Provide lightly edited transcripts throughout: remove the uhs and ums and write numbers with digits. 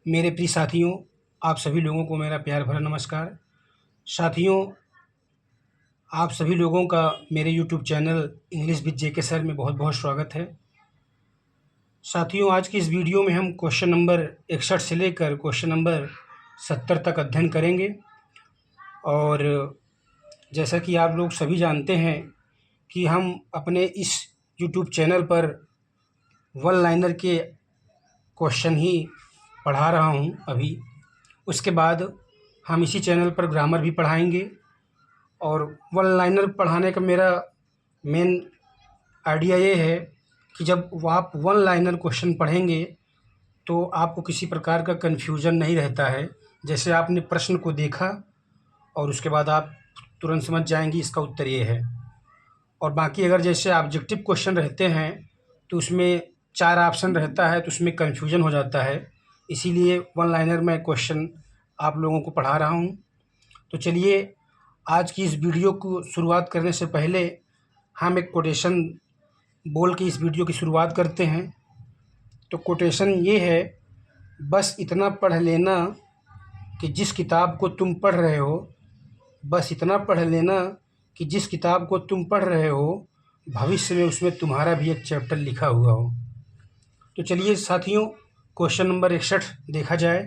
मेरे प्रिय साथियों, आप सभी लोगों को मेरा प्यार भरा नमस्कार। साथियों, आप सभी लोगों का मेरे YouTube channel English with JK sir में बहुत-बहुत स्वागत है। साथियों, आज की इस वीडियो में हम क्वेश्चन नंबर 61 से लेकर क्वेश्चन नंबर 70 तक अध्ययन करेंगे। और जैसा कि आप लोग सभी जानते हैं कि हम अपने इस यूट्यूब चैनल पर वन लाइनर के क्वेश्चन ही पढ़ा रहा हूँ अभी। उसके बाद हम इसी चैनल पर ग्रामर भी पढ़ाएंगे। और वन लाइनर पढ़ाने का मेरा मेन आइडिया ये है कि जब आप वन लाइनर क्वेश्चन पढ़ेंगे तो आपको किसी प्रकार का कन्फ्यूज़न नहीं रहता है। जैसे आपने प्रश्न को देखा और उसके बाद आप तुरंत समझ जाएंगे इसका उत्तर ये है। और बाकी अगर जैसे ऑब्जेक्टिव क्वेश्चन रहते हैं तो उसमें 4 ऑप्शन रहता है, तो उसमें कन्फ्यूज़न हो जाता है। इसीलिए वन लाइनर मैं क्वेश्चन आप लोगों को पढ़ा रहा हूँ। तो चलिए, आज की इस वीडियो को शुरुआत करने से पहले हम एक कोटेशन बोल के इस वीडियो की शुरुआत करते हैं। तो कोटेशन ये है, बस इतना पढ़ लेना कि जिस किताब को तुम पढ़ रहे हो, बस इतना पढ़ लेना कि जिस किताब को तुम पढ़ रहे हो भविष्य में उसमें तुम्हारा भी एक चैप्टर लिखा हुआ हो। तो चलिए साथियों, क्वेश्चन नंबर 61 देखा जाए।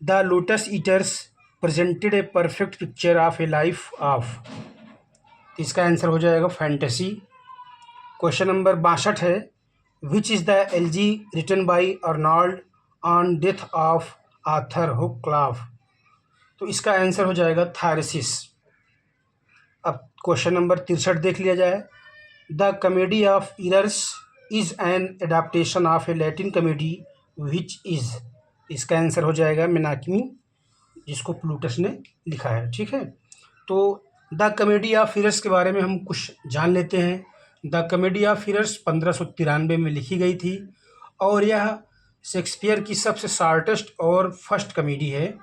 The lotus eaters presented a perfect picture of a life of. इसका आंसर हो जाएगा फैंटेसी। क्वेश्चन नंबर 62 है, which is the elegy written by Arnold on death of Arthur Hugh Clough. तो इसका आंसर हो जाएगा थायरसिस। अब क्वेश्चन नंबर 63 देख लिया जाए। The comedy of errors is an adaptation of A Latin comedy which is. इसका आंसर हो जाएगा मेनाक्मी, जिसको प्लूटस ने लिखा है। ठीक है, तो द कॉमेडी ऑफ इरर्स के बारे में हम कुछ जान लेते हैं। द कॉमेडी ऑफ इरर्स 1593 में लिखी गई थी और यह शेक्सपियर की सबसे शॉर्टेस्ट और फर्स्ट कॉमेडी है।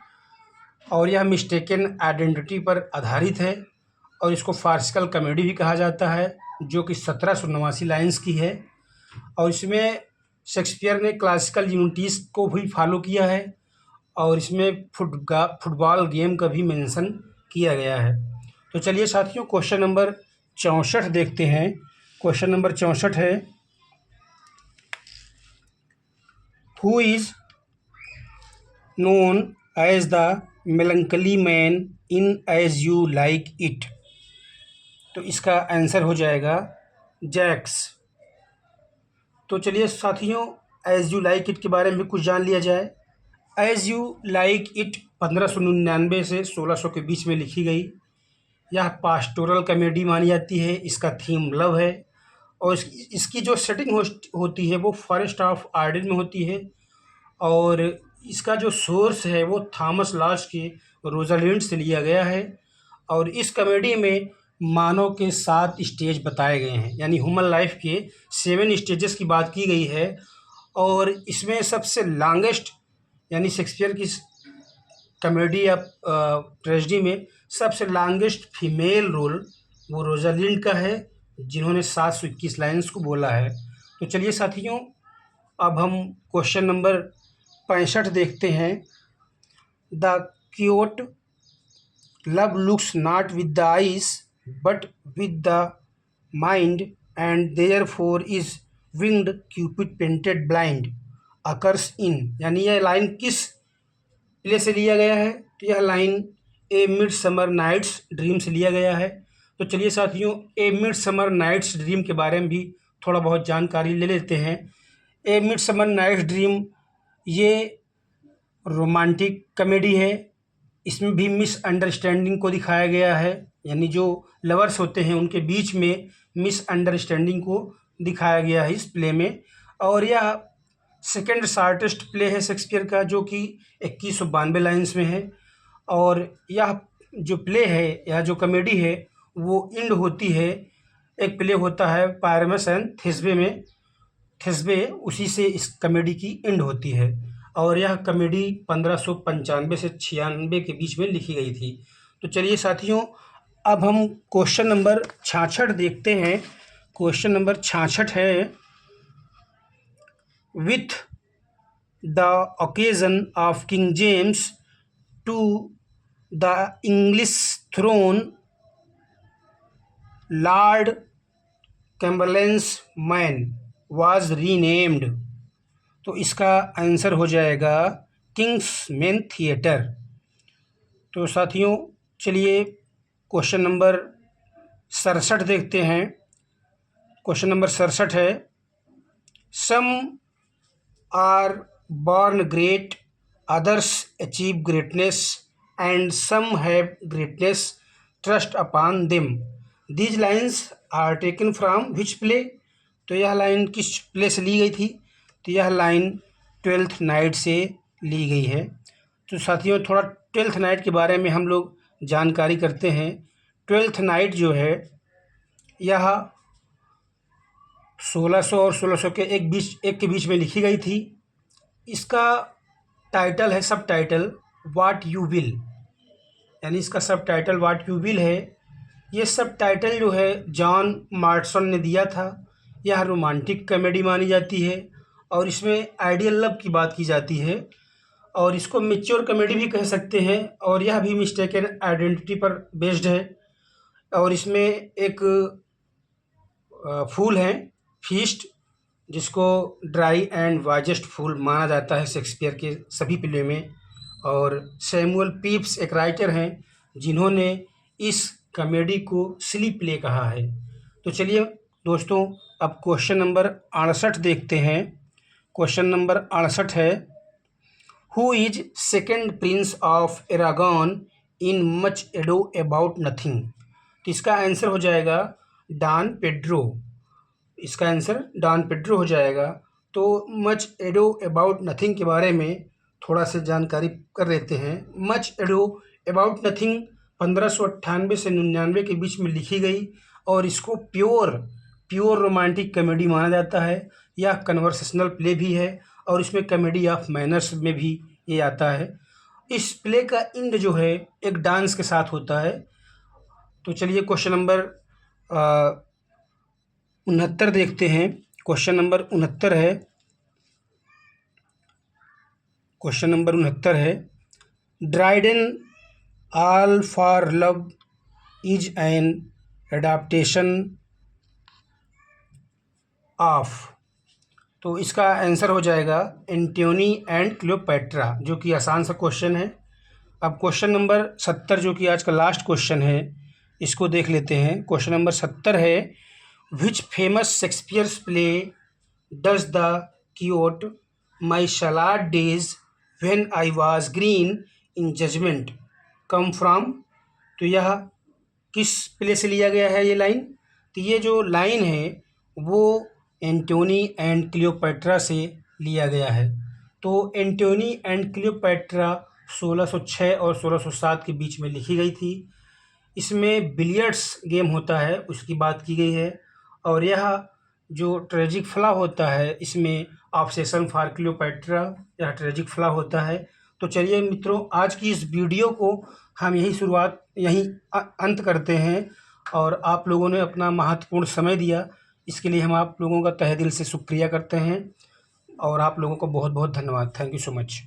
और यह मिस्टेकन आइडेंटिटी पर आधारित है और इसको फार्सिकल कॉमेडी भी कहा जाता है, जो कि 1789 लाइन्स की है। और इसमें शेक्सपियर ने क्लासिकल यूनिटीज़ को भी फॉलो किया है और इसमें फुटबॉल गेम का भी मेंशन किया गया है। तो चलिए साथियों, क्वेश्चन नंबर 64 देखते हैं। क्वेश्चन नंबर 64 है, who is known as the melancholy man in as you like it. तो इसका आंसर हो जाएगा जैक्स। तो चलिए साथियों, एज यू लाइक इट के बारे में कुछ जान लिया जाए। एज यू लाइक इट 1599 से 1600 के बीच में लिखी गई। यह पास्टोरल कॉमेडी मानी जाती है। इसका थीम लव है और इसकी जो सेटिंग होती है वो फॉरेस्ट ऑफ आर्डन में होती है। और इसका जो सोर्स है वो थॉमस लॉज के रोजालिंड से लिया गया है। और इस कॉमेडी में मानव के 7 स्टेज बताए गए हैं, यानी ह्यूमन लाइफ के 7 स्टेजेस की बात की गई है। और इसमें सबसे लॉन्गेस्ट, यानी शेक्सपियर की कॉमेडी या ट्रेजेडी में सबसे लॉन्गेस्ट फीमेल रोल वो रोजालिंड का है, जिन्होंने 721 लाइन्स को बोला है। तो चलिए साथियों, अब हम क्वेश्चन नंबर 65 देखते हैं। The cute love looks not with the eyes but with the mind and therefore is winged Cupid painted blind occurs in. यानी यह लाइन किस प्ले से लिया गया है? तो यह लाइन ए मिड समर नाइट्स ड्रीम से लिया गया है। तो चलिए साथियों, ए मिड समर नाइट्स ड्रीम के बारे में भी थोड़ा बहुत जानकारी ले लेते हैं। ए मिड समर नाइट्स ड्रीम ये रोमांटिक कॉमेडी है। इसमें भी मिसअंडरस्टैंडिंग को दिखाया गया है, यानी जो लवर्स होते हैं उनके बीच में मिसअंडरस्टैंडिंग को दिखाया गया है इस प्ले में। और यह सेकेंड शॉर्टेस्ट प्ले है शेक्सपियर का, जो कि 2192 लाइन्स में है। और यह जो प्ले है या जो कॉमेडी है वो एंड होती है, एक प्ले होता है पायरमस एंड थेस्बे में, थेस्बे उसी से इस कॉमेडी की एंड होती है। और यह कॉमेडी 1595 से 96 के बीच में लिखी गई थी। तो चलिए साथियों, अब हम क्वेश्चन नंबर 66 देखते हैं। क्वेश्चन नंबर 66 है, with the occasion of King James to the English throne, Lord Cumberland's Man was renamed। तो इसका आंसर हो जाएगा किंग्स मैन थिएटर। तो साथियों चलिए क्वेश्चन नंबर 67 देखते हैं। क्वेश्चन नंबर 67 है, some are born great, others achieve greatness, and some have greatness trust upon them. These lines are taken from which play. तो यह लाइन किस प्ले से ली गई थी? तो यह लाइन ट्वेल्थ नाइट से ली गई है। तो साथियों थोड़ा ट्वेल्थ नाइट के बारे में हम लोग जानकारी करते हैं। ट्वेल्थ नाइट जो है यह 1600 और 1600 के एक के बीच में लिखी गई थी। इसका टाइटल है, सब टाइटल वाट यू विल, यानी इसका सब टाइटल वाट यू विल है। ये सब टाइटल जो है जॉन मार्टसन ने दिया था। यह रोमांटिक कॉमेडी मानी जाती है और इसमें आइडियल लव की बात की जाती है और इसको मैच्योर कॉमेडी भी कह सकते हैं। और यह भी मिस्टेकन आइडेंटिटी पर बेस्ड है। और इसमें एक फूल है फीस्ट, जिसको ड्राई एंड वाइजेस्ट फूल माना जाता है शेक्सपियर के सभी प्ले में। और सैमुअल पीप्स एक राइटर हैं जिन्होंने इस कॉमेडी को सिली प्ले कहा है। तो चलिए दोस्तों अब क्वेश्चन नंबर 68 देखते हैं। क्वेश्चन नंबर 68 है, who is second prince of Aragon in much ado about nothing. तो इसका आंसर हो जाएगा डॉन पेड्रो। इसका आंसर डॉन पेड्रो हो जाएगा। तो मच एडो अबाउट नथिंग के बारे में थोड़ा सा जानकारी कर लेते हैं। मच एडो अबाउट नथिंग 1598 से 99 के बीच में लिखी गई और इसको प्योर रोमांटिक कॉमेडी माना जाता है। यह कन्वर्सेशनल प्ले भी है और इसमें कॉमेडी ऑफ मैनर्स में भी ये आता है। इस प्ले का एंड जो है एक डांस के साथ होता है। तो चलिए क्वेश्चन नंबर 69 देखते हैं। क्वेश्चन नंबर 69 है, क्वेश्चन नंबर 69 है, Dryden all for love is an adaptation of. तो इसका आंसर हो जाएगा एंटोनी एंड क्लियोपैट्रा, जो कि आसान सा क्वेश्चन है। अब क्वेश्चन नंबर 70 जो कि आज का लास्ट क्वेश्चन है, इसको देख लेते हैं। क्वेश्चन नंबर 70 है, which famous Shakespeare's play does the quote my salad days when I was green in judgement come from. तो यह किस प्ले से लिया गया है ये लाइन? तो ये जो लाइन है वो एंटोनी एंड क्लियोपैट्रा से लिया गया है। तो एंटोनी एंड क्लियोपैट्रा 1606 और 1607 के बीच में लिखी गई थी। इसमें बिलियर्ड्स गेम होता है उसकी बात की गई है और यह जो ट्रेजिक फ्ला होता है इसमें ऑब्सेशन फॉर क्लियोपैट्रा यह ट्रेजिक फ्ला होता है। तो चलिए मित्रों आज की इस वीडियो को हम यहीं अंत करते हैं और आप लोगों ने अपना महत्वपूर्ण समय दिया, इसके लिए हम आप लोगों का तहे दिल से शुक्रिया करते हैं और आप लोगों को बहुत बहुत धन्यवाद। Thank you so much.